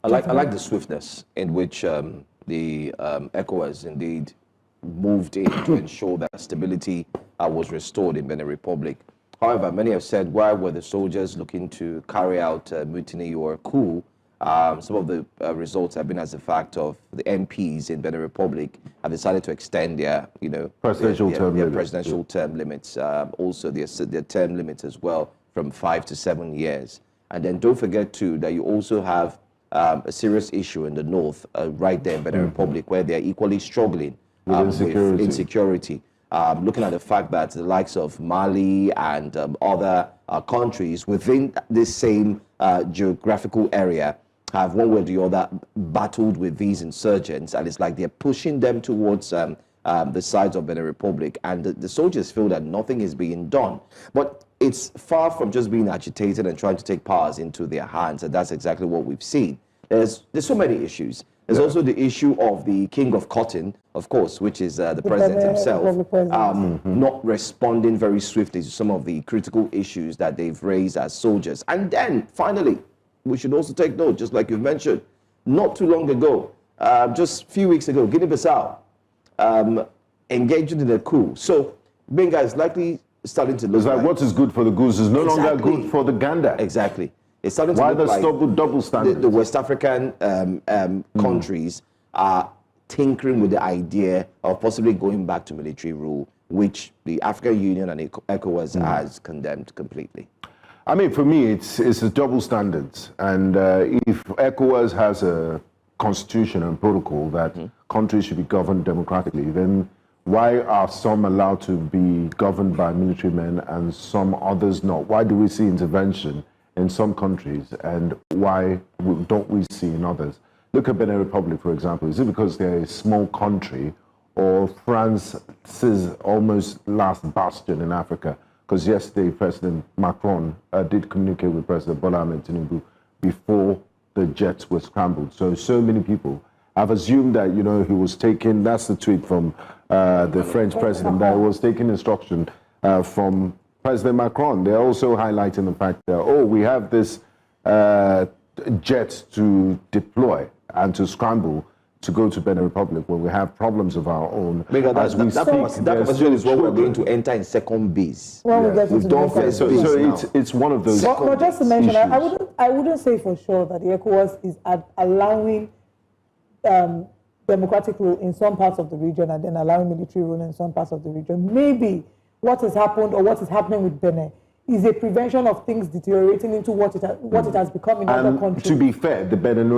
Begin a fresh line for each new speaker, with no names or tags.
I like the swiftness in which the ECOWAS indeed moved in to ensure that stability was restored in Benin Republic. However, many have said, why were the soldiers looking to carry out mutiny or a coup? Some of the results have been as a fact of the MPs in Benin Republic have decided to extend their,
presidential
term limits, also their term limits as well, from 5 to 7 years. And then don't forget too that you also have a serious issue in the north, right there in Benin Republic, where they're equally struggling with insecurity. Looking at the fact that the likes of Mali and other countries within this same geographical area have one way or the other battled with these insurgents, and it's like they're pushing them towards the sides of Benin Republic, and the soldiers feel that nothing is being done. But it's far from just being agitated and trying to take powers into their hands, and that's exactly what we've seen. There's so many issues. There's also the issue of the King of Cotton, of course, which is the president himself, not responding very swiftly to some of the critical issues that they've raised as soldiers. And then, finally, we should also take note, just like you've mentioned, not too long ago, just a few weeks ago, Guinea-Bissau engaged in a coup. So, Benga is likely starting to look
like what is good for the goose is no longer good for the gander.
Exactly. It's starting to
Why
look
the
like
double standard?
The West African countries are tinkering with the idea of possibly going back to military rule, which the African Union and ECOWAS has condemned completely.
I mean, for me, it's a double standards. And if ECOWAS has a constitution and protocol that countries should be governed democratically, then why are some allowed to be governed by military men and some others not? Why do we see intervention in some countries and why don't we see in others? Look at Benin Republic, for example. Is it because they're a small country or France's almost last bastion in Africa? Because yesterday, President Macron did communicate with President Bola Ahmed Tinubu before the jets were scrambled. So many people have assumed that, he was taking, that's the tweet from the French president, that he was taking instruction from President Macron. They're also highlighting the fact that, we have this jet to deploy and to scramble to go to Benin Republic when we have problems of our own.
Because that conversation is what we're going to enter in second base.
We've done
first base.
So it's one of those.
But just to mention, I wouldn't say for sure that the ECOWAS is allowing democratic rule in some parts of the region and then allowing military rule in some parts of the region. Maybe what has happened or what is happening with Benin is a prevention of things deteriorating into what it has become in other countries.
To be fair, the Benin